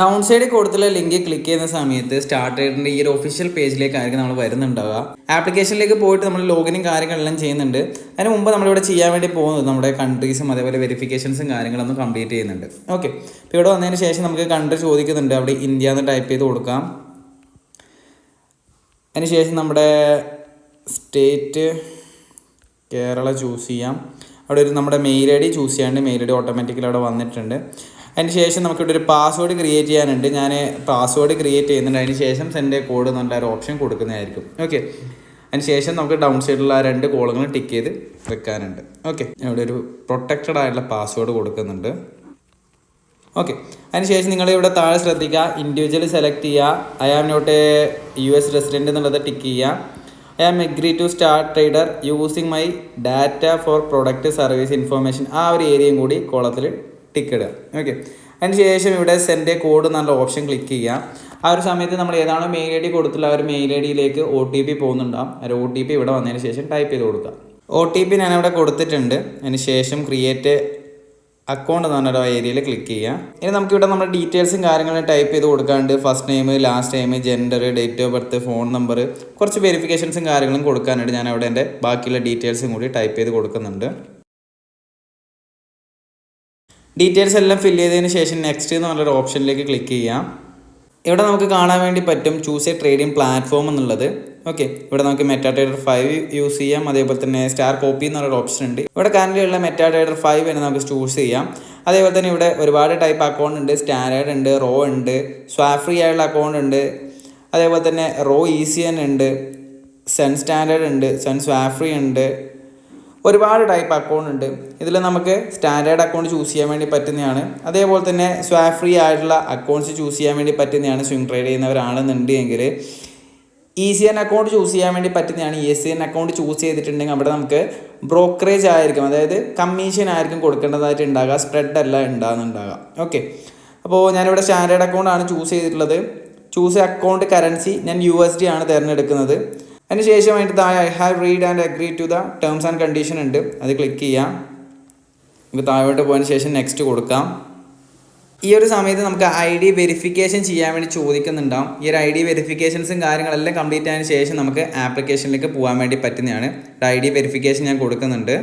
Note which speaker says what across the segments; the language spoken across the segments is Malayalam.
Speaker 1: ഡൗൺ സൈഡിൽ കൊടുത്തുള്ള ലിങ്ക് ക്ലിക്ക് ചെയ്യുന്ന സമയത്ത് സ്റ്റാർട്ട് റൈഡറിൻ്റെ ഈ ഒരു ഒഫീഷ്യൽ പേജിലേക്കായിരിക്കും നമ്മൾ വരുന്നുണ്ടാവുക. ആപ്ലിക്കേഷനിലേക്ക് പോയിട്ട് നമ്മൾ ലോഗിനും കാര്യങ്ങളെല്ലാം ചെയ്യുന്നുണ്ട്. അതിന് മുമ്പ് നമ്മളിവിടെ ചെയ്യാൻ വേണ്ടി പോകുന്നത് നമ്മുടെ കൺട്രീസും അതേപോലെ വെരിഫിക്കേഷൻസും കാര്യങ്ങളൊന്നും കംപ്ലീറ്റ് ചെയ്യുന്നുണ്ട്. ഓക്കെ, ഇപ്പോൾ ഇവിടെ വന്നതിന് ശേഷം നമുക്ക് കൺട്രി ചോദിക്കുന്നുണ്ട്. അവിടെ ഇന്ത്യ എന്ന് ടൈപ്പ് ചെയ്ത് കൊടുക്കാം. അതിനുശേഷം നമ്മുടെ സ്റ്റേറ്റ് കേരള ചൂസ് ചെയ്യാം. അവിടെ ഒരു നമ്മുടെ മെയിൽ ഐ ഡി ചൂസ് ചെയ്യാണ്ട് മെയിൽ ഐ ഡി ഓട്ടോമാറ്റിക്കലി അവിടെ വന്നിട്ടുണ്ട്. അതിന് ശേഷം നമുക്കിവിടെ ഒരു പാസ്വേഡ് ക്രിയേറ്റ് ചെയ്യാനുണ്ട്. ഞാൻ പാസ്വേഡ് ക്രിയേറ്റ് ചെയ്യുന്നുണ്ട്. അതിന് ശേഷം സെൻഡ് കോഡ് എന്നുള്ള ഒരു ഓപ്ഷൻ കൊടുക്കുന്നതായിരിക്കും. ഓക്കെ, അതിന് ശേഷം നമുക്ക് ഡൗൺ സൈഡിലുള്ള ആ 2 കോളുകൾ ടിക്ക് ചെയ്ത് വെക്കാനുണ്ട്. ഓക്കെ, ഇവിടെ ഒരു പ്രൊട്ടക്റ്റഡ് ആയിട്ടുള്ള പാസ്വേഡ് കൊടുക്കുന്നുണ്ട്. ഓക്കെ, അതിനുശേഷം നിങ്ങൾ ഇവിടെ താഴെ ശ്രദ്ധിക്കുക, ഇൻഡിവിജ്വൽ സെലക്ട് ചെയ്യുക. I am not a US resident എന്നുള്ളത് ടിക്ക് ചെയ്യുക. I am agree to start trader using my data for product service information, ആ ഒരു ഏരിയയും കൂടി കോളത്തിൽ ടിക്ക് ഇടുക. ഓക്കെ, അതിന് ശേഷം ഇവിടെ സെൻഡ് കോഡ് എന്നുള്ള ഓപ്ഷൻ ക്ലിക്ക് ചെയ്യുക. ആ ഒരു സമയത്ത് നമ്മൾ ഏതാണോ മെയിൽ ഐ ഡി കൊടുത്തുള്ള ആ ഒരു മെയിൽ ഐ ഡിയിലേക്ക് OTP പോകുന്നുണ്ടാകും. ആ ഒരു OTP ഇവിടെ വന്നതിന് ശേഷം ടൈപ്പ് ചെയ്ത് കൊടുക്കുക. OTP ഞാനിവിടെ കൊടുത്തിട്ടുണ്ട്. അതിന് ശേഷം ക്രിയേറ്റ് അക്കൗണ്ട് എന്ന് പറഞ്ഞൊരു ഏരിയയിൽ ക്ലിക്ക് ചെയ്യുക. ഇനി നമുക്കിവിടെ നമ്മുടെ ഡീറ്റെയിൽസും കാര്യങ്ങളും ടൈപ്പ് ചെയ്ത് കൊടുക്കാണ്ട് first name, last name, gender, date of birth, phone number, കുറച്ച് വെരിഫിക്കേഷൻസും കാര്യങ്ങളും കൊടുക്കാനുണ്ട്. ഞാൻ അവിടെ എൻ്റെ ബാക്കിയുള്ള ഡീറ്റെയിൽസും കൂടി ടൈപ്പ് ചെയ്ത് കൊടുക്കുന്നുണ്ട്. ഡീറ്റെയിൽസ് എല്ലാം ഫില്ല് ചെയ്തതിന് ശേഷം നെക്സ്റ്റ് എന്ന് പറഞ്ഞൊരു ഓപ്ഷനിലേക്ക് ക്ലിക്ക് ചെയ്യാം. ഇവിടെ നമുക്ക് കാണാൻ വേണ്ടി പറ്റും ചൂസ് എ ട്രേഡിംഗ് പ്ലാറ്റ്ഫോം എന്നുള്ളത്. ഓക്കെ, ഇവിടെ നമുക്ക് മെറ്റാട്രേഡർ 5 യൂസ് ചെയ്യാം. അതേപോലെ തന്നെ സ്റ്റാർ കോപ്പി എന്നൊരു ഓപ്ഷൻ ഉണ്ട്. ഇവിടെ കറൻ്റ് ഉള്ള മെറ്റാട്രേഡർ 5 തന്നെ നമുക്ക് ചൂസ് ചെയ്യാം. അതേപോലെ തന്നെ ഇവിടെ ഒരുപാട് ടൈപ്പ് അക്കൗണ്ട് ഉണ്ട്. സ്റ്റാൻഡേർഡ് ഉണ്ട്, റോ ഉണ്ട്, സ്വാപ്പ് ഫ്രീ ആയുള്ള അക്കൗണ്ട് ഉണ്ട്. അതേപോലെ തന്നെ റോ ECN ഉണ്ട്, സെൻ സ്റ്റാൻഡേർഡ് ഉണ്ട്, സെൻ സ്വാപ്പ് ഫ്രീ ഉണ്ട്. ഒരുപാട് ടൈപ്പ് അക്കൗണ്ട് ഉണ്ട്. ഇതിൽ നമുക്ക് സ്റ്റാൻഡേർഡ് അക്കൗണ്ട് ചൂസ് ചെയ്യാൻ വേണ്ടി പറ്റുന്നതാണ്. അതേപോലെ തന്നെ സ്വാപ്പ് ഫ്രീ ആയിട്ടുള്ള അക്കൗണ്ട്സ് ചൂസ് ചെയ്യാൻ വേണ്ടി പറ്റുന്നതാണ്. സ്വിംഗ് ട്രേഡ് ചെയ്യുന്നവരാണെന്നുണ്ടെങ്കിൽ ECN അക്കൗണ്ട് ചൂസ് ചെയ്യാൻ വേണ്ടി പറ്റുന്നതാണ്. ECN അക്കൗണ്ട് ചൂസ് ചെയ്തിട്ടുണ്ടെങ്കിൽ അവിടെ നമുക്ക് ബ്രോക്കറേജ് ആയിരിക്കും, അതായത് കമ്മീഷൻ ആയിരിക്കും കൊടുക്കേണ്ടതായിട്ട് ഉണ്ടാകുക, സ്പ്രെഡ് അല്ല ഉണ്ടാകുന്നുണ്ടാകുക. ഓക്കെ, അപ്പോൾ ഞാനിവിടെ സ്റ്റാൻഡേർഡ് അക്കൗണ്ടാണ് ചൂസ് ചെയ്തിട്ടുള്ളത്. ചൂസ് അക്കൗണ്ട് കറൻസി ഞാൻ USD ആണ് തിരഞ്ഞെടുക്കുന്നത്. അതിന് ശേഷം അതിൻ്റെ താഴെ I have read and agree to the terms and condition ഉണ്ട്, അത് ക്ലിക്ക് ചെയ്യാം. നമുക്ക് താഴോട്ട് പോയതിന് ശേഷം നെക്സ്റ്റ് കൊടുക്കാം. ഈ ഒരു സമയത്ത് നമുക്ക് ID വെരിഫിക്കേഷൻ ചെയ്യാൻ വേണ്ടി ചോദിക്കുന്നുണ്ടാവും. ഈ ഒരു ID വെരിഫിക്കേഷൻസും കാര്യങ്ങളെല്ലാം കംപ്ലീറ്റ് ആയതിനു ശേഷം നമുക്ക് ആപ്ലിക്കേഷനിലേക്ക് പോകാൻ വേണ്ടി പറ്റുന്നതാണ്. ID വെരിഫിക്കേഷൻ ഞാൻ കൊടുക്കുന്നുണ്ട്.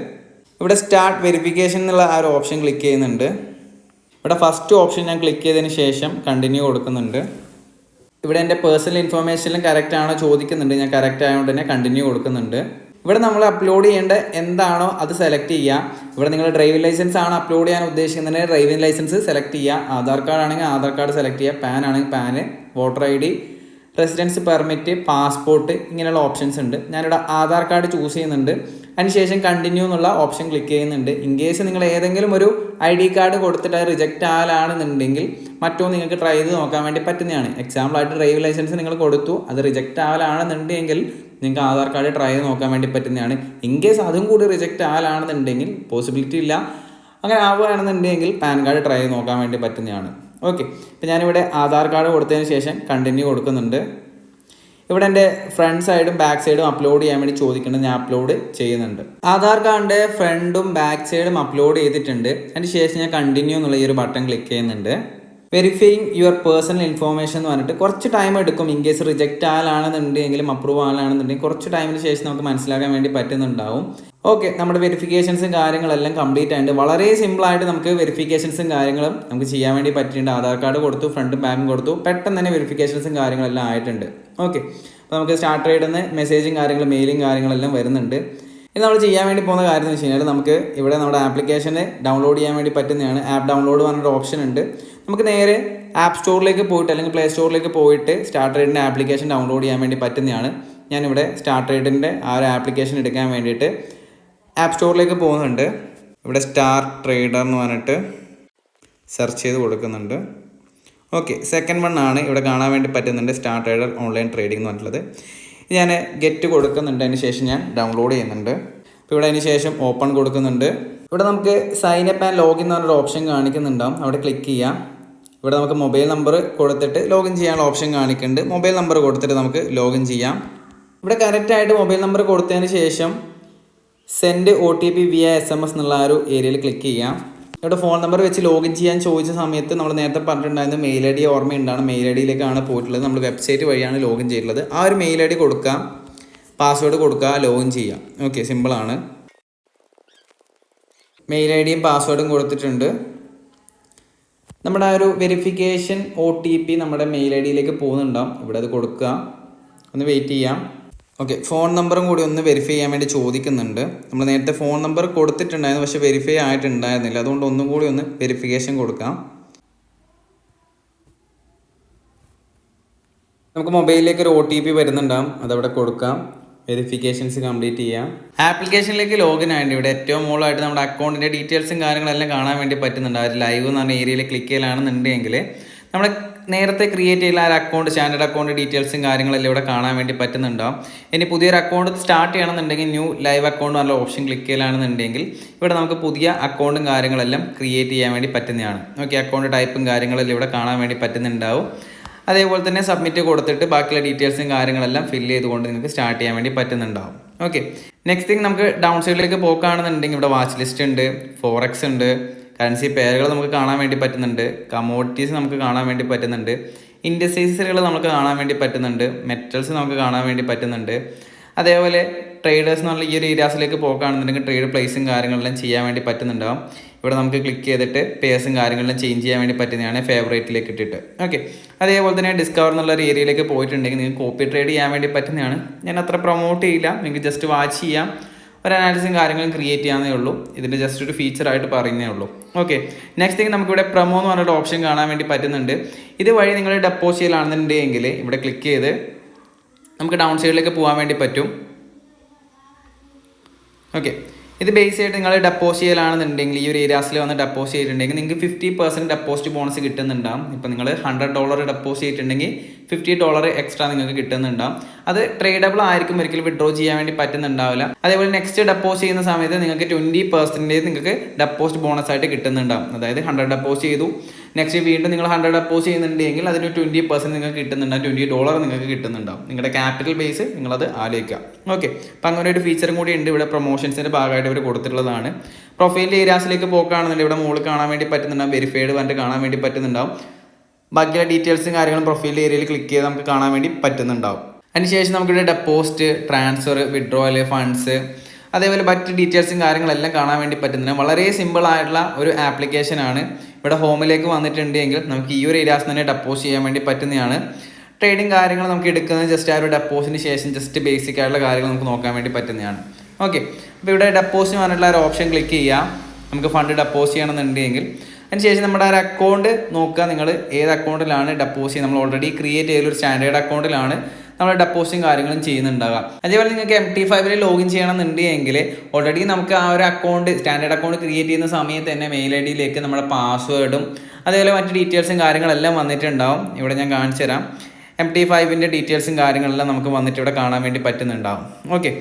Speaker 1: ഇവിടെ സ്റ്റാർട്ട് വെരിഫിക്കേഷൻ എന്നുള്ള ആ ഒരു ഓപ്ഷൻ ക്ലിക്ക് ചെയ്യുന്നുണ്ട്. ഇവിടെ ഫസ്റ്റ് ഓപ്ഷൻ ഞാൻ ക്ലിക്ക് ചെയ്തതിന് ശേഷം കണ്ടിന്യൂ കൊടുക്കുന്നുണ്ട്. ഇവിടെ എൻ്റെ പേഴ്സണൽ ഇൻഫർമേഷനിലും കറക്റ്റ് ആണോ ചോദിക്കുന്നുണ്ട്. ഞാൻ കറക്റ്റ് ആയതുകൊണ്ട് തന്നെ കണ്ടിന്യൂ കൊടുക്കുന്നുണ്ട്. ഇവിടെ നമ്മൾ അപ്ലോഡ് ചെയ്യേണ്ട എന്താണോ അത് സെലക്ട് ചെയ്യുക. ഇവിടെ നിങ്ങൾ ഡ്രൈവിംഗ് ലൈസൻസ് ആണ് അപ്ലോഡ് ചെയ്യാൻ ഉദ്ദേശിക്കുന്നുണ്ടെങ്കിൽ ഡ്രൈവിംഗ് ലൈസൻസ് സെലക്ട് ചെയ്യുക. ആധാർ കാർഡ് ആണെങ്കിൽ ആധാർ കാർഡ് സെലക്ട് ചെയ്യുക. പാൻ ആണെങ്കിൽ PAN, voter ID, residence permit, passport, ഇങ്ങനെയുള്ള ഓപ്ഷൻസ് ഉണ്ട്. ഞാനിവിടെ ആധാർ കാർഡ് ചൂസ് ചെയ്യുന്നുണ്ട്. അതിനുശേഷം കണ്ടിന്യൂ എന്നുള്ള ഓപ്ഷൻ ക്ലിക്ക് ചെയ്യുന്നുണ്ട്. ഇൻ കേസ് നിങ്ങൾ ഏതെങ്കിലും ഒരു ID കാർഡ് കൊടുത്തിട്ട് അത് റിജക്റ്റ് ആയാലാണെന്നുണ്ടെങ്കിൽ മറ്റോ നിങ്ങൾക്ക് ട്രൈ ചെയ്ത് നോക്കാൻ വേണ്ടി പറ്റുന്നതാണ്. എക്സാമ്പിളായിട്ട് ഡ്രൈവിംഗ് ലൈസൻസ് നിങ്ങൾ കൊടുത്തു, അത് റിജക്റ്റ് ആയാലാണെന്നുണ്ടെങ്കിൽ നിങ്ങൾക്ക് ആധാർ കാർഡ് ട്രൈ ചെയ്ത് നോക്കാൻ വേണ്ടി പറ്റുന്നതാണ്. ഇൻ കേസ് അതും കൂടി റിജക്റ്റ് ആയാലാണെന്നുണ്ടെങ്കിൽ പോസിബിലിറ്റി ഇല്ല, അങ്ങനെ ആവുകയാണെന്നുണ്ടെങ്കിൽ പാൻ കാർഡ് ട്രൈ ചെയ്ത് നോക്കാൻ വേണ്ടി പറ്റുന്നതാണ്. ഓക്കെ, ഇപ്പം ഞാനിവിടെ ആധാർ കാർഡ് കൊടുത്തതിന് ശേഷം കണ്ടിന്യൂ കൊടുക്കുന്നുണ്ട്. ഇവിടെ എൻ്റെ ഫ്രണ്ട് സൈഡും ബാക്ക് സൈഡും അപ്ലോഡ് ചെയ്യാൻ വേണ്ടി ചോദിക്കേണ്ടത് ഞാൻ അപ്ലോഡ് ചെയ്യുന്നുണ്ട്. ആധാർ കാർഡിൻ്റെ ഫ്രണ്ടും ബാക്ക് സൈഡും അപ്ലോഡ് ചെയ്തിട്ടുണ്ട്. അതിന് ശേഷം ഞാൻ കണ്ടിന്യൂ എന്നുള്ള ഈ ഒരു ബട്ടൺ ക്ലിക്ക് ചെയ്യുന്നുണ്ട്. വെരിഫൈയിങ് യുവർ പേഴ്സണൽ ഇൻഫോർമേഷൻ എന്ന് പറഞ്ഞിട്ട് കുറച്ച് ടൈം എടുക്കും. ഇൻ കേസ് റിജക്റ്റ് ആയാലാണെന്നുണ്ടെങ്കിലും അപ്രൂവ് ആയാലാണെന്നുണ്ടെങ്കിൽ കുറച്ച് ടൈമിന് ശേഷം നമുക്ക് മനസ്സിലാക്കാൻ വേണ്ടി പറ്റുന്നുണ്ടാവും. ഓക്കെ, നമ്മുടെ വെരിഫിക്കേഷൻസും കാര്യങ്ങളെല്ലാം കംപ്ലീറ്റ് ആയിട്ട് വളരെ സിമ്പിളായിട്ട് നമുക്ക് വെരിഫിക്കേഷൻസും കാര്യങ്ങളും നമുക്ക് ചെയ്യാൻ വേണ്ടി പറ്റിയിട്ടുണ്ട്. ആധാർ കാർഡ് കൊടുത്തു, ഫ്രണ്ടും ബാക്കും കൊടുത്തു, പെട്ടെന്ന് തന്നെ വെരിഫിക്കേഷൻസും കാര്യങ്ങളെല്ലാം ആയിട്ടുണ്ട്. ഓക്കെ, അപ്പോൾ നമുക്ക് സ്റ്റാർട്ട് റൈഡിന്ന് മെസ്സേജും കാര്യങ്ങളും മെയിലും കാര്യങ്ങളെല്ലാം വരുന്നുണ്ട്. ഇത് നമ്മൾ ചെയ്യാൻ വേണ്ടി പോകുന്ന കാര്യം എന്ന് വെച്ച് കഴിഞ്ഞാൽ നമുക്ക് ഇവിടെ നമ്മുടെ ആപ്ലിക്കേഷന് ഡൗൺലോഡ് ചെയ്യാൻ വേണ്ടി പറ്റുന്നതാണ്. ആപ്പ് ഡൗൺലോഡ് പറഞ്ഞൊരു ഓപ്ഷൻ ഉണ്ട്. നമുക്ക് നേരെ ആപ്പ് സ്റ്റോറിലേക്ക് പോയിട്ട് അല്ലെങ്കിൽ പ്ലേ സ്റ്റോറിലേക്ക് പോയിട്ട് സ്റ്റാർട്ട് റൈഡിൻ്റെ ആപ്ലിക്കേഷൻ ഡൗൺലോഡ് ചെയ്യാൻ വേണ്ടി പറ്റുന്നതാണ്. ഞാനിവിടെ സ്റ്റാർട്ട് റൈഡിൻ്റെ ആ ഒരു ആപ്ലിക്കേഷൻ എടുക്കാൻ വേണ്ടിയിട്ട് ആപ്പ് സ്റ്റോറിലേക്ക് പോകുന്നുണ്ട്. ഇവിടെ സ്റ്റാർ ട്രേഡർ എന്ന് പറഞ്ഞിട്ട് സെർച്ച് ചെയ്ത് കൊടുക്കുന്നുണ്ട്. ഓക്കെ, സെക്കൻഡ് വൺ ആണ് ഇവിടെ കാണാൻ വേണ്ടി പറ്റുന്നുണ്ട്, സ്റ്റാർ ട്രേഡർ ഓൺലൈൻ ട്രേഡിംഗ് എന്ന് പറഞ്ഞിട്ടുള്ളത്. ഞാൻ ഗെറ്റ് കൊടുക്കുന്നുണ്ട്. അതിന് ശേഷം ഞാൻ ഡൗൺലോഡ് ചെയ്യുന്നുണ്ട്. അപ്പോൾ ഇവിടെ അതിന് ശേഷം ഓപ്പൺ കൊടുക്കുന്നുണ്ട്. ഇവിടെ നമുക്ക് സൈൻ അപ്പ് ആൻഡ് ലോഗിൻ എന്ന് പറഞ്ഞൊരു ഓപ്ഷൻ കാണിക്കുന്നുണ്ടാവും, അവിടെ ക്ലിക്ക് ചെയ്യാം. ഇവിടെ നമുക്ക് മൊബൈൽ നമ്പർ കൊടുത്തിട്ട് ലോഗിൻ ചെയ്യാനുള്ള ഓപ്ഷൻ കാണിക്കുന്നുണ്ട്. മൊബൈൽ നമ്പർ കൊടുത്തിട്ട് നമുക്ക് ലോഗിൻ ചെയ്യാം. ഇവിടെ കറക്റ്റായിട്ട് മൊബൈൽ നമ്പർ കൊടുത്തതിന് ശേഷം സെൻഡ് OTP via SMS എന്നുള്ള ആ ഒരു ഏരിയയിൽ ക്ലിക്ക് ചെയ്യാം. ഇവിടെ ഫോൺ നമ്പർ വെച്ച് ലോഗിൻ ചെയ്യാൻ ചോദിച്ച സമയത്ത് നമ്മൾ നേരത്തെ പറഞ്ഞിട്ടുണ്ടായിരുന്ന മെയിൽ ഐ ഡി ഓർമ്മയുണ്ടാണ്. മെയിൽ ഐ ഡിയിലേക്കാണ് പോയിട്ടുള്ളത്. നമ്മൾ വെബ്സൈറ്റ് വഴിയാണ് ലോഗിൻ ചെയ്തിട്ടുള്ളത്. ആ ഒരു മെയിൽ ഐ ഡി കൊടുക്കാം, പാസ്വേഡ് കൊടുക്കുക, ലോഗിൻ ചെയ്യാം. ഓക്കെ, സിമ്പിളാണ്. മെയിൽ ഐ ഡിയും പാസ്വേഡും കൊടുത്തിട്ടുണ്ട്. നമ്മുടെ ആ ഒരു വെരിഫിക്കേഷൻ OTP നമ്മുടെ മെയിൽ ഐ ഡിയിലേക്ക് പോകുന്നുണ്ടാവും. ഇവിടെ അത് കൊടുക്കുക, ഒന്ന് വെയിറ്റ് ചെയ്യാം. ഓക്കെ, ഫോൺ നമ്പറും കൂടി ഒന്ന് വെരിഫൈ ചെയ്യാൻ വേണ്ടി ചോദിക്കുന്നുണ്ട്. നമ്മൾ നേരത്തെ ഫോൺ നമ്പർ കൊടുത്തിട്ടുണ്ടായിരുന്നു, പക്ഷേ വെരിഫൈ ആയിട്ടുണ്ടായിരുന്നില്ല. അതുകൊണ്ട് ഒന്നും കൂടി ഒന്ന് വെരിഫിക്കേഷൻ കൊടുക്കാം. നമുക്ക് മൊബൈലിലേക്ക് ഒരു OTP വരുന്നുണ്ടാകും, അതവിടെ കൊടുക്കാം. വെരിഫിക്കേഷൻസ് കംപ്ലീറ്റ് ചെയ്യാം. ആപ്ലിക്കേഷനിലേക്ക് ലോഗിൻ ആയിട്ട് ഇവിടെ ഏറ്റവും മുകളിലായിട്ട് നമ്മുടെ അക്കൗണ്ടിൻ്റെ ഡീറ്റെയിൽസും കാര്യങ്ങളെല്ലാം കാണാൻ വേണ്ടി പറ്റുന്നുണ്ട്. ആ ഒരു ലൈവ് എന്ന് പറഞ്ഞ ഏരിയയിൽ ക്ലിക്ക് ചെയ്യലാണെന്നുണ്ടെങ്കിൽ നമ്മൾ നേരത്തെ ക്രിയേറ്റ് ചെയ്യുന്ന ആ ഒരു അക്കൗണ്ട്, സ്റ്റാൻഡേർഡ് അക്കൗണ്ട് ഡീറ്റെയിൽസും കാര്യങ്ങളെല്ലാം ഇവിടെ കാണാൻ വേണ്ടി പറ്റുന്നുണ്ടാവും. ഇനി പുതിയൊരു അക്കൗണ്ട് സ്റ്റാർട്ട് ചെയ്യണമെന്നുണ്ടെങ്കിൽ ന്യൂ ലൈവ് അക്കൗണ്ട് എന്നുള്ള ഓപ്ഷൻ ക്ലിക്ക് ചെയ്യലാണെന്നുണ്ടെങ്കിൽ ഇവിടെ നമുക്ക് പുതിയ അക്കൗണ്ടും കാര്യങ്ങളെല്ലാം ക്രിയേറ്റ് ചെയ്യാൻ വേണ്ടി പറ്റുന്നതാണ്. ഓക്കെ, അക്കൗണ്ട് ടൈപ്പും കാര്യങ്ങളെല്ലാം ഇവിടെ കാണാൻ വേണ്ടി പറ്റുന്നുണ്ടാവും. അതേപോലെ തന്നെ സബ്മിറ്റ് കൊടുത്തിട്ട് ബാക്കിയുള്ള ഡീറ്റെയിൽസും കാര്യങ്ങളെല്ലാം ഫില്ല് ചെയ്തുകൊണ്ട് നിങ്ങൾക്ക് സ്റ്റാർട്ട് ചെയ്യാൻ വേണ്ടി പറ്റുന്നുണ്ടാവും. ഓക്കെ, നെക്സ്റ്റ് തിങ് നമുക്ക് ഡൗൺ സൈഡിലേക്ക് പോക്കുകയാണെന്നുണ്ടെങ്കിൽ ഇവിടെ വാച്ച് ലിസ്റ്റ് ഉണ്ട്, ഫോറക്സ് ഉണ്ട്, കറൻസി പെയറുകൾ നമുക്ക് കാണാൻ വേണ്ടി പറ്റുന്നുണ്ട്, കമോഡിറ്റീസ് നമുക്ക് കാണാൻ വേണ്ടി പറ്റുന്നുണ്ട്, ഇൻഡസ്ട്രീസുകൾ നമുക്ക് കാണാൻ വേണ്ടി പറ്റുന്നുണ്ട്, മെറ്റൽസ് നമുക്ക് കാണാൻ വേണ്ടി പറ്റുന്നുണ്ട്. അതേപോലെ ട്രേഡേഴ്സ് എന്നുള്ള ഈ ഒരു ഏരിയാസിലേക്ക് പോക്കുകയാണെന്നുണ്ടെങ്കിൽ ട്രേഡ് പ്ലേസും കാര്യങ്ങളെല്ലാം ചെയ്യാൻ വേണ്ടി പറ്റുന്നുണ്ടാവും. ഇവിടെ നമുക്ക് ക്ലിക്ക് ചെയ്തിട്ട് പേഴ്സും കാര്യങ്ങളെല്ലാം ചേഞ്ച് ചെയ്യാൻ വേണ്ടി പറ്റുന്നതാണ് ഫേവറേറ്റിലേക്ക് ഇട്ടിട്ട്. ഓക്കെ, അതേപോലെ തന്നെ ഡിസ്കവർ എന്നുള്ള ഒരു ഏരിയയിലേക്ക് പോയിട്ടുണ്ടെങ്കിൽ നിങ്ങൾക്ക് കോപ്പി ട്രേഡ് ചെയ്യാൻ വേണ്ടി പറ്റുന്നതാണ്. ഞാൻ അത്ര പ്രൊമോട്ട് ചെയ്യില്ല, നിങ്ങൾക്ക് ജസ്റ്റ് വാച്ച് ചെയ്യാം, ഒരു അനാലിസും കാര്യങ്ങളും ക്രിയേറ്റ് ചെയ്യാനേ ഉള്ളൂ. ഇതിൻ്റെ ജസ്റ്റ് ഒരു ഫീച്ചറായിട്ട് പറയുന്നേ ഉള്ളൂ. ഓക്കെ, നെക്സ്റ്റ് തിങ് നമുക്കിവിടെ പ്രൊമോ എന്ന് പറഞ്ഞൊരു ഓപ്ഷൻ കാണാൻ വേണ്ടി പറ്റുന്നുണ്ട്. ഇതുവഴി നിങ്ങൾ ഡെപ്പോസിറ്റ് ചെയ്യലാണെന്നുണ്ടെങ്കിൽ ഇവിടെ ക്ലിക്ക് ചെയ്ത് നമുക്ക് ഡൗൺ സൈഡിലേക്ക് പോകാൻ വേണ്ടി പറ്റും. ഓക്കെ, ഇത് ബേസ് ആയിട്ട് നിങ്ങൾ ഡെപ്പോസിറ്റ് ചെയ്യലാണെന്നുണ്ടെങ്കിൽ ഈ ഒരു ഏരിയാസിൽ വന്ന് ഡെപ്പോസിറ്റ് ചെയ്തിട്ടുണ്ടെങ്കിൽ നിങ്ങൾക്ക് 50% ഡെപ്പോസിറ്റ് ബോണസ് കിട്ടുന്നുണ്ടാകും. ഇപ്പോൾ നിങ്ങൾ $100 ഡെപ്പോസിറ്റ് ചെയ്തിട്ടുണ്ടെങ്കിൽ $50 എക്സ്ട്രാ നിങ്ങൾക്ക് കിട്ടുന്നുണ്ടാകും. അത് ട്രേഡബിൾ ആയിരിക്കും, ഒരിക്കലും വിഡ്രോ ചെയ്യാൻ വേണ്ടി പറ്റുന്നുണ്ടാവില്ല. അതേപോലെ നെക്സ്റ്റ് ഡെപ്പോസിറ്റ് ചെയ്യുന്ന സമയത്ത് നിങ്ങൾക്ക് 20% നിങ്ങൾക്ക് ഡെപ്പോസിറ്റ് ബോണസ് ആയിട്ട് കിട്ടുന്നുണ്ടാകും. അതായത് 100 ഡെപ്പോസിറ്റ് ചെയ്തു, നെക്സ്റ്റ് വീണ്ടും നിങ്ങൾ 100 ഡെപ്പോസിറ്റ് ചെയ്യുന്നുണ്ടെങ്കിൽ അതിന് 20% നിങ്ങൾക്ക് കിട്ടുന്നുണ്ടാകും, $20 നിങ്ങൾക്ക് കിട്ടുന്നുണ്ടാകും. നിങ്ങളുടെ ക്യാപിറ്റൽ ബേസ് നിങ്ങളത് ആലോചിക്കുക. ഓക്കെ, അപ്പം അങ്ങനെ ഒരു ഫീച്ചറും കൂടി ഉണ്ട്. ഇവിടെ പ്രൊമോഷൻസിൻ്റെ ഭാഗമായിട്ട് ഇവർ കൊടുത്തിട്ടുള്ളതാണ്. പ്രൊഫൈൽ ഏരിയാസിലേക്ക് പോക്കുകയാണെന്നുണ്ടെങ്കിൽ ഇവിടെ മുകളിൽ കാണാൻ വേണ്ടി പറ്റുന്നുണ്ടാവും, വെരിഫൈഡ് പറഞ്ഞിട്ട് കാണാൻ വേണ്ടി പറ്റുന്നുണ്ടാവും. ബാക്കിയുള്ള ഡീറ്റെയിൽസും കാര്യങ്ങളും പ്രൊഫൈൽ ഏരിയയിൽ ക്ലിക്ക് ചെയ്ത് നമുക്ക് കാണാൻ വേണ്ടി പറ്റുന്നുണ്ടാവും. അതിനുശേഷം നമുക്കിവിടെ ഡെപ്പോസിറ്റ്, ട്രാൻസ്ഫർ, വിഡ്രോവൽ, ഫണ്ട്സ്, അതേപോലെ മറ്റ് ഡീറ്റെയിൽസും കാര്യങ്ങളെല്ലാം കാണാൻ വേണ്ടി പറ്റുന്നുണ്ട്. വളരെ സിമ്പിൾ ആയിട്ടുള്ള ഒരു ആപ്ലിക്കേഷനാണ്. ഇവിടെ ഹോമിലേക്ക് വന്നിട്ടുണ്ടെങ്കിൽ നമുക്ക് ഈ ഒരു ഏരിയാസ് തന്നെ ഡെപ്പോസിറ്റ് ചെയ്യാൻ വേണ്ടി പറ്റുന്നതാണ്. ട്രേഡിങ് കാര്യങ്ങൾ നമുക്ക് എടുക്കുന്നത് ജസ്റ്റ് ആ ഒരു ഡെപ്പോസിറ്റിന് ശേഷം ജസ്റ്റ് ബേസിക് ആയിട്ടുള്ള കാര്യങ്ങൾ നമുക്ക് നോക്കാൻ വേണ്ടി പറ്റുന്നതാണ്. ഓക്കെ, അപ്പോൾ ഇവിടെ ഡെപ്പോസിറ്റ് പറഞ്ഞിട്ടുള്ള ഒരു ഓപ്ഷൻ ക്ലിക്ക് ചെയ്യാം. നമുക്ക് ഫണ്ട് ഡെപ്പോസിറ്റ് ചെയ്യണമെന്നുണ്ടെങ്കിൽ അതിനുശേഷം നമ്മുടെ ആ ഒരു അക്കൗണ്ട് നോക്കുക, നിങ്ങൾ ഏത് അക്കൗണ്ടിലാണ് ഡെപ്പോസിറ്റ്. നമ്മൾ ഓൾറെഡി ക്രിയേറ്റ് ചെയ്തൊരു സ്റ്റാൻഡേർഡ് അക്കൗണ്ടിലാണ് നമ്മൾ ഡെപ്പോസിറ്റും കാര്യങ്ങളും ചെയ്യുന്നുണ്ടാകാം. അതേപോലെ നിങ്ങൾക്ക് MT5 ലോഗിൻ ചെയ്യണമെന്നുണ്ടെങ്കിൽ ഓൾറെഡി നമുക്ക് ആ ഒരു അക്കൗണ്ട്, സ്റ്റാൻഡേർഡ് അക്കൗണ്ട് ക്രിയേറ്റ് ചെയ്യുന്ന സമയത്ത് തന്നെ മെയിൽ ഐ ഡിയിലേക്ക് നമ്മുടെ പാസ്വേഡും അതേപോലെ മറ്റ് ഡീറ്റെയിൽസും കാര്യങ്ങളെല്ലാം വന്നിട്ടുണ്ടാവും. ഇവിടെ ഞാൻ കാണിച്ചു തരാം. MT5 ഡീറ്റെയിൽസും കാര്യങ്ങളെല്ലാം നമുക്ക് വന്നിട്ട് ഇവിടെ കാണാൻ വേണ്ടി പറ്റുന്നുണ്ടാവും. ഓക്കെ,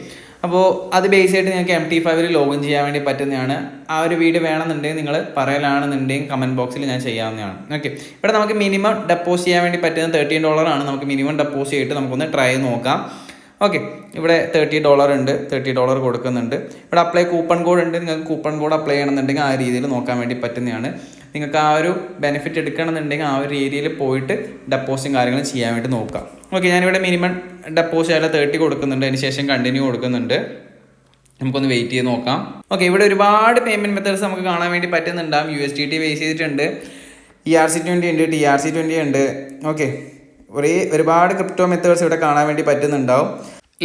Speaker 1: അപ്പോൾ അത് ബേസ് ആയിട്ട് നിങ്ങൾക്ക് MT5 ലോഗിൻ ചെയ്യാൻ വേണ്ടി പറ്റുന്നതാണ്. ആ ഒരു വീഡിയോ വേണമെന്നുണ്ടെങ്കിൽ നിങ്ങൾ പറയലാണെന്നുണ്ടെങ്കിൽ കമൻറ്റ് ബോക്സിൽ ഞാൻ ചെയ്യാവുന്നതാണ്. ഓക്കെ, ഇവിടെ നമുക്ക് മിനിമം ഡെപ്പോസിറ്റ് ചെയ്യാൻ വേണ്ടി പറ്റുന്നത് $13 ആണ്. നമുക്ക് മിനിമം ഡെപ്പോസിറ്റ് ചെയ്തിട്ട് നമുക്കൊന്ന് ട്രൈ നോക്കാം. ഓക്കെ, ഇവിടെ $30 ഉണ്ട്, $30 കൊടുക്കുന്നുണ്ട്. ഇവിടെ അപ്ലൈ കൂപ്പൺ കോഡ് ഉണ്ട്, നിങ്ങൾക്ക് കൂപ്പൺ കോഡ് അപ്ലൈ ചെയ്യണമെന്നുണ്ടെങ്കിൽ ആ രീതിയിൽ നോക്കാൻ വേണ്ടി പറ്റുന്നതാണ്. നിങ്ങൾക്ക് ആ ഒരു ബെനിഫിറ്റ് എടുക്കണമെന്നുണ്ടെങ്കിൽ ആ ഒരു ഏരിയയിൽ പോയിട്ട് ഡെപ്പോസിറ്റും കാര്യങ്ങളും ചെയ്യാൻ വേണ്ടി നോക്കാം. ഓക്കെ, ഞാനിവിടെ മിനിമം ഡെപ്പോസിറ്റ് ആയാലും 30 കൊടുക്കുന്നുണ്ട്, അതിന് ശേഷം കണ്ടിന്യൂ കൊടുക്കുന്നുണ്ട്. നമുക്കൊന്ന് വെയിറ്റ് ചെയ്ത് നോക്കാം. ഓക്കെ, ഇവിടെ ഒരുപാട് പേയ്മെൻറ്റ് മെത്തേഡ്സ് നമുക്ക് കാണാൻ വേണ്ടി പറ്റുന്നുണ്ടാകും. USDT ബേസ് ചെയ്തിട്ടുണ്ട്, ERC20 ഉണ്ട്, TRC20 ഉണ്ട്. ഓക്കെ, ഒരുപാട് ക്രിപ്റ്റോ മെത്തേഡ്സ് ഇവിടെ കാണാൻ വേണ്ടി പറ്റുന്നുണ്ടാവും.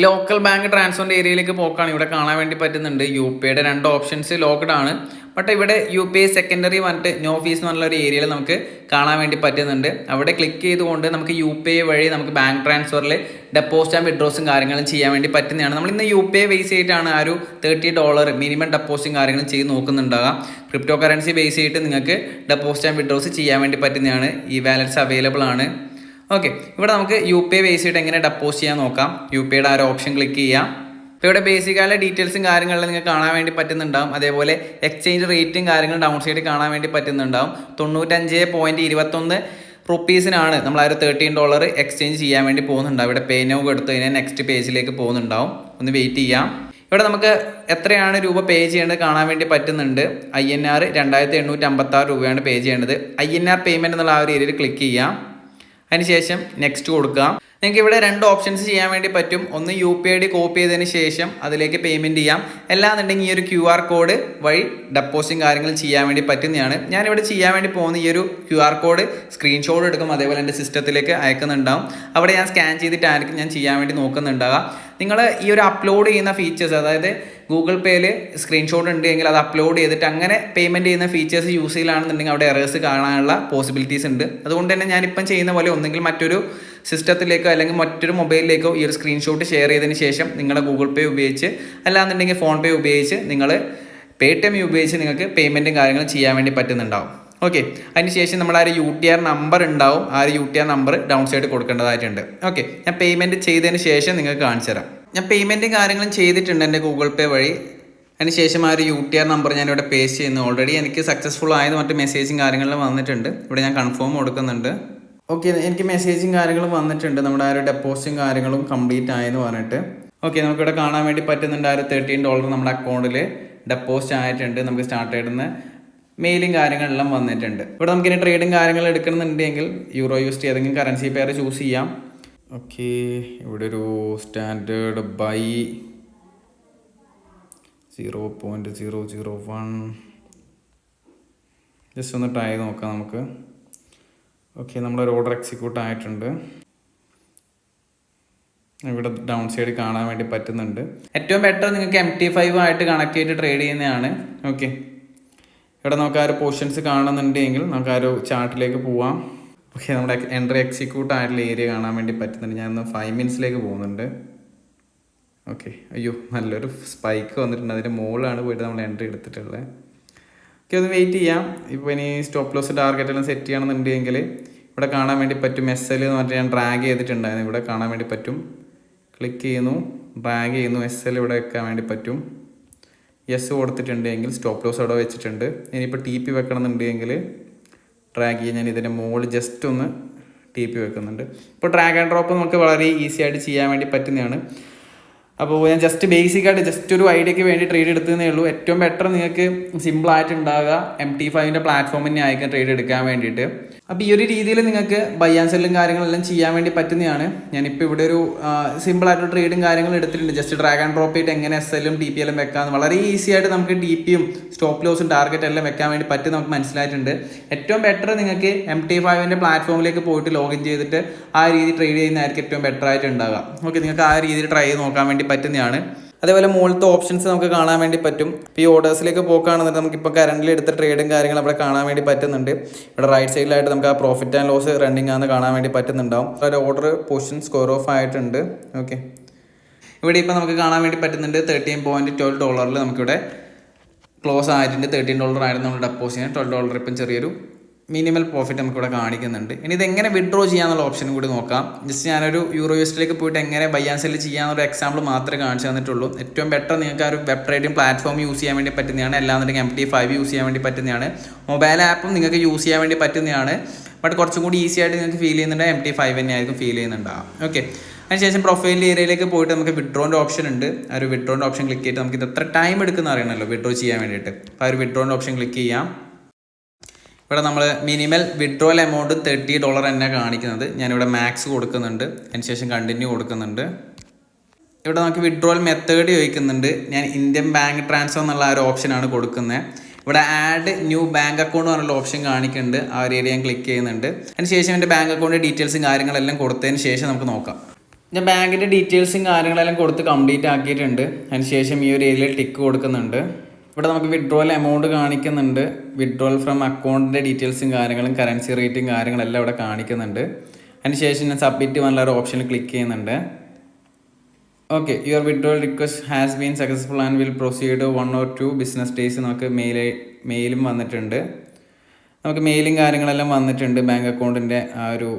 Speaker 1: ലോക്കൽ ബാങ്ക് ട്രാൻസ്ഫറിൻ്റെ ഏരിയയിലേക്ക് പോക്കാണ് ഇവിടെ കാണാൻ വേണ്ടി പറ്റുന്നുണ്ട്. UPIയുടെ 2 ഓപ്ഷൻസ് ലോക്ക്ഡ് ആണ്. ബട്ട് ഇവിടെ UPI സെക്കൻഡറി പറഞ്ഞിട്ട് നോ ഫീസ് എന്നുള്ള ഒരു ഏരിയയിൽ നമുക്ക് കാണാൻ വേണ്ടി പറ്റുന്നുണ്ട്. അവിടെ ക്ലിക്ക് ചെയ്തുകൊണ്ട് നമുക്ക് UPI വഴി നമുക്ക് ബാങ്ക് ട്രാൻസ്ഫറിൽ ഡെപ്പോസിറ്റ് ആൻഡ് വിഡ്രോസും കാര്യങ്ങളും ചെയ്യാൻ വേണ്ടി പറ്റുന്നതാണ്. നമ്മൾ ഇന്ന് UPI ബേസ് ചെയ്തിട്ടാണ് ആ ഒരു $30 മിനിമം ഡെപ്പോസിറ്റും കാര്യങ്ങളും ചെയ്ത് നോക്കുന്നുണ്ടാകാം. ക്രിപ്റ്റോ കറൻസി ബേസ് ചെയ്തിട്ട് നിങ്ങൾക്ക് ഡെപ്പോസിറ്റ് ആൻഡ് വിഡ്രോസ് ചെയ്യാൻ വേണ്ടി പറ്റുന്നതാണ്. ഈ വാലറ്റ്സ് അവൈലബിൾ ആണ്. ഓക്കെ, ഇവിടെ നമുക്ക് UPI ബേസ് ചെയ്തിട്ട് എങ്ങനെ ഡെപ്പോസിറ്റ് ചെയ്യാൻ നോക്കാം. UPIയുടെ ആ ഒരു ഓപ്ഷൻ ക്ലിക്ക് ചെയ്യാം. ഇപ്പോൾ ഇവിടെ ബേസിക്കായുള്ള ഡീറ്റെയിൽസും കാര്യങ്ങളും നിങ്ങൾക്ക് കാണാൻ വേണ്ടി പറ്റുന്നുണ്ടാവും. അതേപോലെ എക്സ്ചേഞ്ച് റേറ്റും കാര്യങ്ങളും ഡൗൺ സൈഡ് കാണാൻ വേണ്ടി പറ്റുന്നുണ്ടാവും. 95.21 റുപ്പീസിനാണ് നമ്മൾ ആ ഒരു $13 എക്സ്ചേഞ്ച് ചെയ്യാൻ വേണ്ടി പോകുന്നുണ്ടാവും. ഇവിടെ പേ നൗ കൊടുത്തു കഴിഞ്ഞാൽ നെക്സ്റ്റ് പേജിലേക്ക് പോകുന്നുണ്ടാവും. ഒന്ന് വെയിറ്റ് ചെയ്യാം. ഇവിടെ നമുക്ക് എത്രയാണ് രൂപ പേ ചെയ്യേണ്ടത് കാണാൻ വേണ്ടി പറ്റുന്നുണ്ട്. INR 2856 രൂപയാണ് പേ ചെയ്യേണ്ടത്. INR പേയ്മെൻറ്റ് എന്നുള്ള ആ ഒരു ഏരിയയിൽ ക്ലിക്ക് ചെയ്യാം. അതിനുശേഷം നെക്സ്റ്റ് കൊടുക്കാം. നിങ്ങൾക്ക് ഇവിടെ 2 ഓപ്ഷൻസ് ചെയ്യാൻ വേണ്ടി പറ്റും. ഒന്ന് UPID കോപ്പി ചെയ്തതിന് ശേഷം അതിലേക്ക് പേയ്മെൻറ്റ് ചെയ്യാം. അല്ലാന്നുണ്ടെങ്കിൽ ഈ ഒരു QR കോഡ് വഴി ഡെപ്പോസിറ്റും കാര്യങ്ങളും ചെയ്യാൻ വേണ്ടി പറ്റുന്നതാണ്. ഞാനിവിടെ ചെയ്യാൻ വേണ്ടി പോകുന്ന ഈ ഒരു QR കോഡ് സ്ക്രീൻഷോട്ട് എടുക്കും, അതേപോലെ എൻ്റെ സിസ്റ്റത്തിലേക്ക് അയക്കുന്നുണ്ടാവും. അവിടെ ഞാൻ സ്കാൻ ചെയ്തിട്ടായിരിക്കും ഞാൻ ചെയ്യാൻ വേണ്ടി നോക്കുന്നുണ്ടാവുക. നിങ്ങൾ ഈ ഒരു അപ്ലോഡ് ചെയ്യുന്ന ഫീച്ചേഴ്സ്, അതായത് ഗൂഗിൾ പേയിൽ സ്ക്രീൻഷോട്ട് ഉണ്ട് എങ്കിൽ അത് അപ്ലോഡ് ചെയ്തിട്ട് അങ്ങനെ പേയ്മെൻറ്റ് ചെയ്യുന്ന ഫീച്ചേഴ്സ് യൂസ് ചെയ്യലാണെന്നുണ്ടെങ്കിൽ അവിടെ എറേഴ്സ് കാണാനുള്ള പോസിബിലിറ്റീസ് ഉണ്ട്. അതുകൊണ്ട് തന്നെ ഞാനിപ്പം ചെയ്യുന്ന പോലെ ഒന്നെങ്കിൽ മറ്റൊരു സിസ്റ്റത്തിലേക്കോ അല്ലെങ്കിൽ മറ്റൊരു മൊബൈലിലേക്കോ ഈ ഒരു സ്ക്രീൻഷോട്ട് ഷെയർ ചെയ്തതിന് ശേഷം നിങ്ങളുടെ ഗൂഗിൾ പേ ഉപയോഗിച്ച്, അല്ലാന്നുണ്ടെങ്കിൽ ഫോൺ പേ ഉപയോഗിച്ച്, നിങ്ങൾ Paytm ഉപയോഗിച്ച് നിങ്ങൾക്ക് പേയ്മെൻറ്റും കാര്യങ്ങളും ചെയ്യാൻ വേണ്ടി പറ്റുന്നുണ്ടാവും. ഓക്കെ, അതിനുശേഷം നമ്മൾ ആ ഒരു UTR നമ്പർ ഉണ്ടാവും. ആ ഒരു UTR നമ്പർ ഡൗൺ സൈഡ് കൊടുക്കേണ്ടതായിട്ടുണ്ട്. ഓക്കെ, ഞാൻ പേയ്മെൻറ്റ് ചെയ്തതിന് ശേഷം നിങ്ങൾക്ക് കാണിച്ചു തരാം. ഞാൻ പേയ്മെൻറ്റും കാര്യങ്ങളും ചെയ്തിട്ടുണ്ട് എൻ്റെ ഗൂഗിൾ പേ വഴി. അതിനുശേഷം ആ ഒരു UTR നമ്പർ ഞാനിവിടെ പേസ്റ്റ് ചെയ്യുന്നു. ഓൾറെഡി എനിക്ക് സക്സസ്ഫുൾ ആയത് മറ്റു മെസ്സേജും കാര്യങ്ങളും വന്നിട്ടുണ്ട്. ഇവിടെ ഞാൻ കൺഫേം കൊടുക്കുന്നുണ്ട്. ഓക്കെ, എനിക്ക് മെസ്സേജും കാര്യങ്ങളും വന്നിട്ടുണ്ട്. നമ്മുടെ ആ ഒരു ഡെപ്പോസിറ്റും കാര്യങ്ങളും കംപ്ലീറ്റ് ആയെന്ന് പറഞ്ഞിട്ട്. ഓക്കെ, നമുക്കിവിടെ കാണാൻ വേണ്ടി പറ്റുന്നുണ്ട്. ആ ഒരു $13 നമ്മുടെ അക്കൗണ്ടിൽ ഡെപ്പോസിറ്റ് ആയിട്ടുണ്ട്. നമുക്ക് സ്റ്റാർട്ട് ചെയ്യുന്ന മെയിലും കാര്യങ്ങളെല്ലാം വന്നിട്ടുണ്ട്. ഇവിടെ നമുക്കിനി ട്രേഡും കാര്യങ്ങൾ എടുക്കണമെന്നുണ്ടെങ്കിൽ EURUSD ഏതെങ്കിലും കറൻസി പെയർ ചൂസ് ചെയ്യാം. ഓക്കെ, ഇവിടെ ഒരു സ്റ്റാൻഡേർഡ് ബൈ 0.001 ജസ്റ്റ് ഒന്ന് ട്രൈ ചെയ്ത് നോക്കാം നമുക്ക്. ഓക്കെ, നമ്മളൊരു ഓർഡർ എക്സിക്യൂട്ട് ആയിട്ടുണ്ട്. ഇവിടെ ഡൗൺ സൈഡ് കാണാൻ വേണ്ടി പറ്റുന്നുണ്ട്. ഏറ്റവും ബെറ്റർ നിങ്ങൾക്ക് MT5 ആയിട്ട് കണക്ട് ചെയ്തിട്ട് ട്രേഡ് ചെയ്യുന്നതാണ്. ഓക്കെ, ഇവിടെ നമുക്ക് ആ ഒരു പൊസിഷൻസ് കാണുന്നുണ്ടെങ്കിൽ നമുക്ക് ആ ഒരു ചാർട്ടിലേക്ക് പോവാം. ഓക്കെ, നമ്മുടെ എൻട്രി എക്സിക്യൂട്ട് ആയിട്ടുള്ള ഏരിയ കാണാൻ വേണ്ടി പറ്റുന്നുണ്ട്. ഞാനൊന്ന് 5 മിനിറ്റ്സിലേക്ക് പോകുന്നുണ്ട്. ഓക്കെ, അയ്യോ നല്ലൊരു സ്പൈക്ക് വന്നിട്ടുണ്ട്. അതിൻ്റെ മുകളിലാണ് പോയിട്ട് നമ്മൾ എൻട്രി എടുത്തിട്ടുള്ളത്. ഓക്കെ, ഒന്ന് വെയിറ്റ് ചെയ്യാം. ഇപ്പോൾ ഇനി സ്റ്റോപ്പ് ലോസ് ടാർഗറ്റ് എല്ലാം സെറ്റ് ചെയ്യണമെന്നുണ്ടെങ്കിൽ ഇവിടെ കാണാൻ വേണ്ടി പറ്റും. SL എന്ന് പറഞ്ഞിട്ട് ഞാൻ ഡ്രാഗ് ചെയ്തിട്ടുണ്ടായിരുന്നു. ഇവിടെ കാണാൻ വേണ്ടി പറ്റും. ക്ലിക്ക് ചെയ്യുന്നു, ഡ്രാഗ് ചെയ്യുന്നു, SL ഇവിടെ വെക്കാൻ വേണ്ടി പറ്റും. യെസ് കൊടുത്തിട്ടുണ്ടെങ്കിൽ സ്റ്റോപ്പ് ലോസ് അവിടെ വെച്ചിട്ടുണ്ട്. ഇനിയിപ്പോൾ TP വെക്കണമെന്നുണ്ടെങ്കിൽ ഡ്രാഗ് ചെയ്യാൻ ഞാൻ ഇതിൻ്റെ മുകളിൽ ജസ്റ്റ് ഒന്ന് TP വെക്കുന്നുണ്ട്. ഇപ്പോൾ ഡ്രാഗ് ആൻഡ് ഡ്രോപ്പ് നമുക്ക് വളരെ ഈസി ആയിട്ട് ചെയ്യാൻ വേണ്ടി പറ്റുന്നതാണ്. അപ്പോൾ ഞാൻ ജസ്റ്റ് ബേസിക്കായിട്ട് ജസ്റ്റ് ഒരു ഐഡിയക്ക് വേണ്ടി ട്രേഡ് എടുത്തതേ ഉള്ളൂ. ഏറ്റവും ബെറ്റർ നിങ്ങൾക്ക് സിമ്പിളായിട്ട് ഉണ്ടാകുക MT5 പ്ലാറ്റ്ഫോം തന്നെ ആയിരിക്കും ട്രേഡ് എടുക്കാൻ വേണ്ടിയിട്ട്. അപ്പോൾ ഈ ഒരു രീതിയിൽ നിങ്ങൾക്ക് ബൈ ആൻഡ് സെല്ലും കാര്യങ്ങളെല്ലാം ചെയ്യാൻ വേണ്ടി പറ്റുന്നതാണ്. ഞാനിപ്പോൾ ഇവിടെ ഒരു സിമ്പിളായിട്ട് ട്രേഡും കാര്യങ്ങളും എടുത്തിട്ടുണ്ട്. ജസ്റ്റ് ഡ്രാഗ് ആൻഡ് ഡ്രോപ്പ് ചെയ്തിട്ട് എങ്ങനെ SL TP എല്ലാം വെക്കാമെന്ന് വളരെ ഈസി ആയിട്ട് നമുക്ക് TPയും സ്റ്റോപ്പ് ലോസും ടാർഗറ്റ് എല്ലാം വെക്കാൻ വേണ്ടി പറ്റും നമുക്ക് മനസ്സിലായിട്ടുണ്ട്. ഏറ്റവും ബെറ്റർ നിങ്ങൾക്ക് MT5 പ്ലാറ്റ്ഫോമിലേക്ക് പോയിട്ട് ലോഗിൻ ചെയ്തിട്ട് ആ രീതി ട്രേഡ് ചെയ്യുന്നതായിരിക്കും ഏറ്റവും ബെറ്റർ ആയിട്ട് ഉണ്ടാകുക. ഓക്കെ, നിങ്ങൾക്ക് ആ രീതിയിൽ ട്രൈ ചെയ്ത് നോക്കാൻ വേണ്ടി പറ്റുന്നതാണ്. അതേപോലെ മുകളിലത്തെ ഓപ്ഷൻസ് നമുക്ക് കാണാൻ വേണ്ടി പറ്റും. ഇപ്പോൾ ഈ ഓർഡേഴ്സിലേക്ക് പോക്കുകയാണെന്നുണ്ടെങ്കിൽ നമുക്കിപ്പോൾ കറണ്ടിൽ എടുത്ത ട്രേഡും കാര്യങ്ങളും അവിടെ കാണാൻ വേണ്ടി പറ്റുന്നുണ്ട്. ഇവിടെ റൈറ്റ് സൈഡിലായിട്ട് നമുക്ക് ആ പ്രോഫിറ്റ് ആൻഡ് ലോസ് റണ്ണിങ് ആണെന്ന് കാണാൻ വേണ്ടി പറ്റുന്നുണ്ടാവും. ഒരു ഓർഡർ പൊസിഷൻ സ്കോർ ഓഫ് ആയിട്ടുണ്ട്. ഓക്കെ, ഇവിടെ ഇപ്പോൾ നമുക്ക് കാണാൻ വേണ്ടി പറ്റുന്നുണ്ട് $13.12 നമുക്കിവിടെ ക്ലോസ് ആയിട്ടുണ്ട്. $13 ആയിരുന്നു നമ്മൾ ഡെപ്പോസിറ്റ്. $12 ഇപ്പം ചെറിയൊരു മിനിമൽ പ്രോഫിറ്റ് നമുക്കിവിടെ കാണിക്കുന്നുണ്ട്. ഇനി ഇതെങ്ങനെ വിഡ്രോ ചെയ്യാന്നുള്ള ഓപ്ഷനും കൂടി നോക്കാം. ജസ്റ്റ് ഞാനൊരു EURUSDയിലേക്ക് പോയിട്ട് എങ്ങനെ ബൈ ആൻഡ് സെല്ല് ചെയ്യാമെന്നൊരു എക്സാമ്പിൾ മാത്രമേ കാണിച്ചു തന്നിട്ടുള്ളൂ. ഏറ്റവും ബെറ്റർ നിങ്ങൾക്ക് ആ ഒരു വെബ് ട്രേഡിംഗ് പ്ലാറ്റ്ഫോം യൂസ് ചെയ്യാൻ വേണ്ടി പറ്റുന്നതാണ്. അല്ലാന്നുണ്ടെങ്കിൽ MT5 യൂസ് ചെയ്യാൻ വേണ്ടി പറ്റുന്നതാണ്. മൊബൈൽ ആപ്പും നിങ്ങൾക്ക് യൂസ് ചെയ്യാൻ വേണ്ടി പറ്റുന്നതാണ്. ബട്ട് കുറച്ചും കൂടി ഈസി ആയിട്ട് നിങ്ങൾക്ക് ഫീൽ ചെയ്യുന്നുണ്ട് MT5 തന്നെയായിരിക്കും ഫീൽ ചെയ്യുന്നുണ്ടാകും. ഓക്കെ, അതിനുശേഷം പ്രൊഫൈൽ ഏരിയയിലേക്ക് പോയിട്ട് നമുക്ക് വിഡ്രോൻ്റെ ഓപ്ഷൻ ഉണ്ട്. ആ ഒരു വിഡ്രോൻ്റെ ഓപ്ഷൻ ക്ലിക്ക് ചെയ്തിട്ട് നമുക്ക് ഇത് എത്ര ടൈം എടുക്കുന്ന അറിയണമല്ലോ വിഡ്രോ ചെയ്യാൻ വേണ്ടിയിട്ട്. അപ്പോൾ ആ ഒരു വിഡ്രോൻ്റെ ഓപ്ഷൻ ക്ലിക്ക് ചെയ്യാം. ഇവിടെ നമ്മൾ മിനിമൽ വിഡ്രോവൽ എമൗണ്ട് $30 തന്നെ കാണിക്കുന്നത്. ഞാനിവിടെ മാക്സ് കൊടുക്കുന്നുണ്ട്. അതിനുശേഷം കണ്ടിന്യൂ കൊടുക്കുന്നുണ്ട്. ഇവിടെ നമുക്ക് വിഡ്രോവൽ മെത്തേഡ് ചോദിക്കുന്നുണ്ട്. ഞാൻ ഇന്ത്യൻ ബാങ്ക് ട്രാൻസ്ഫർ എന്നുള്ള ആ ഒരു ഓപ്ഷനാണ് കൊടുക്കുന്നത്. ഇവിടെ ആഡ് ന്യൂ ബാങ്ക് അക്കൗണ്ട് എന്നുള്ള ഓപ്ഷൻ കാണിക്കുന്നുണ്ട്. ആ ഒരു ഏരിയ ഞാൻ ക്ലിക്ക് ചെയ്യുന്നുണ്ട്. അതിനുശേഷം എൻ്റെ ബാങ്ക് അക്കൗണ്ട് ഡീറ്റെയിൽസും കാര്യങ്ങളെല്ലാം കൊടുത്തതിന് ശേഷം നമുക്ക് നോക്കാം. ഞാൻ ബാങ്കിൻ്റെ ഡീറ്റെയിൽസും കാര്യങ്ങളെല്ലാം കൊടുത്ത് കംപ്ലീറ്റ് ആക്കിയിട്ടുണ്ട്. അതിനുശേഷം ഈ ഒരു ഏരിയയിൽ ടിക്ക് കൊടുക്കുന്നുണ്ട്. ഇവിടെ നമുക്ക് വിഡ്രോവൽ എമൗണ്ട് കാണിക്കുന്നുണ്ട്. വിഡ്രോവൽ ഫ്രം അക്കൗണ്ടിൻ്റെ ഡീറ്റെയിൽസും കാര്യങ്ങളും കറൻസി റേറ്റും കാര്യങ്ങളെല്ലാം ഇവിടെ കാണിക്കുന്നുണ്ട്. അതിനുശേഷം ഞാൻ സബ്മിറ്റ് എന്നുള്ള ഓപ്ഷനിൽ ക്ലിക്ക് ചെയ്യുന്നുണ്ട്. Okay, your withdrawal request has been successful and will proceed 1 or 2 business days. നമുക്ക് മെയിലും വന്നിട്ടുണ്ട്. നമുക്ക് മെയിലും കാര്യങ്ങളെല്ലാം വന്നിട്ടുണ്ട്. ബാങ്ക് അക്കൗണ്ടിൻ്റെ ആ ഒരു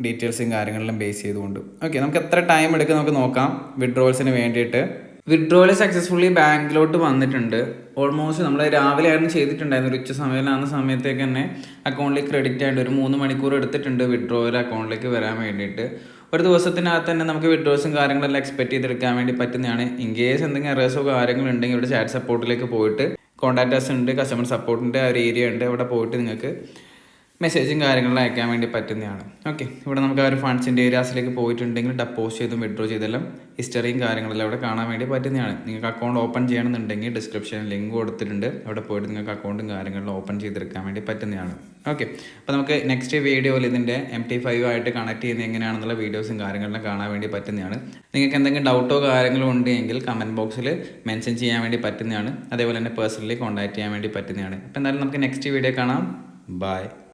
Speaker 1: ഡീറ്റെയിൽസും കാര്യങ്ങളെല്ലാം ബേസ് ചെയ്തുകൊണ്ട്. ഓക്കെ, നമുക്ക് എത്ര ടൈം എടുക്കും നമുക്ക് നോക്കാം വിഡ്രോവൽസിന് വേണ്ടിയിട്ട്. വിഡ്രോവൽ സക്സസ്ഫുള്ളി ബാങ്കിലോട്ട് വന്നിട്ടുണ്ട്. ഓൾമോസ്റ്റ് നമ്മൾ രാവിലെ ആയിരുന്നു ചെയ്തിട്ടുണ്ടായിരുന്നു. ഒരു ഉച്ച സമയമാകുന്ന സമയത്തേക്ക് തന്നെ അക്കൗണ്ടിലേക്ക് ക്രെഡിറ്റ് ആയിട്ട് ഒരു 3 മണിക്കൂർ എടുത്തിട്ടുണ്ട് വിഡ്രോവൽ അക്കൗണ്ടിലേക്ക് വരാൻ വേണ്ടിയിട്ട്. ഒരു ദിവസത്തിനകത്ത് തന്നെ നമുക്ക് വിഡ്രോസും കാര്യങ്ങളെല്ലാം എക്സ്പെക്ട് ചെയ്തെടുക്കാൻ വേണ്ടി പറ്റുന്നതാണ്. ഇൻ കേസ് എന്തെങ്കിലും എറേഴ്സോ കാര്യങ്ങളുണ്ടെങ്കിൽ ഇവിടെ ചാറ്റ് സപ്പോർട്ടിലേക്ക് പോയിട്ട് കോൺടാക്റ്റേഴ്സ് ഉണ്ട്, കസ്റ്റമർ സപ്പോർട്ടിൻ്റെ ഒരു ഏരിയ ഉണ്ട്, അവിടെ പോയിട്ട് നിങ്ങൾക്ക് മെസ്സേജും കാര്യങ്ങളും അയക്കാൻ വേണ്ടി പറ്റുന്നതാണ്. ഓക്കെ, ഇവിടെ നമുക്ക് ആ ഒരു ഫണ്ട്സിൻ്റെ ഏരിയാസിലേക്ക് പോയിട്ടുണ്ടെങ്കിൽ ഡെപ്പോസിറ്റ് ചെയ്തും വിഡ്രോ ചെയ്തെല്ലാം ഹിസ്റ്ററിയും കാര്യങ്ങളെല്ലാം ഇവിടെ കാണാൻ വേണ്ടി പറ്റുന്നതാണ്. നിങ്ങൾക്ക് അക്കൗണ്ട് ഓപ്പൺ ചെയ്യണമെന്നുണ്ടെങ്കിൽ ഡിസ്ക്രിപ്ഷനിൽ ലിങ്ക് കൊടുത്തിട്ടുണ്ട്, അവിടെ പോയിട്ട് നിങ്ങൾക്ക് അക്കൗണ്ടും കാര്യങ്ങളും ഓപ്പൺ ചെയ്തെടുക്കാൻ വേണ്ടി പറ്റുന്നതാണ്. ഓക്കെ, അപ്പോൾ നമുക്ക് നെക്സ്റ്റ് വീഡിയോയിൽ ഇതിൻ്റെ MT5 ആയിട്ട് കണക്ട് ചെയ്യുന്നത് എങ്ങനെയാണെന്നുള്ള വീഡിയോസും കാര്യങ്ങളെല്ലാം കാണാൻ വേണ്ടി പറ്റുന്നതാണ്. നിങ്ങൾക്ക് എന്തെങ്കിലും ഡൗട്ടോ കാര്യങ്ങളോ ഉണ്ടെങ്കിൽ കമൻറ്റ് ബോക്സിൽ മെൻഷൻ ചെയ്യാൻ വേണ്ടി പറ്റുന്നതാണ്. അതേപോലെ തന്നെ പേഴ്സണലി കോൺടാക്ട് ചെയ്യാൻ വേണ്ടി പറ്റുന്നതാണ്. അപ്പോൾ എന്തായാലും നമുക്ക് നെക്സ്റ്റ് വീഡിയോ കാണാം. ബൈ.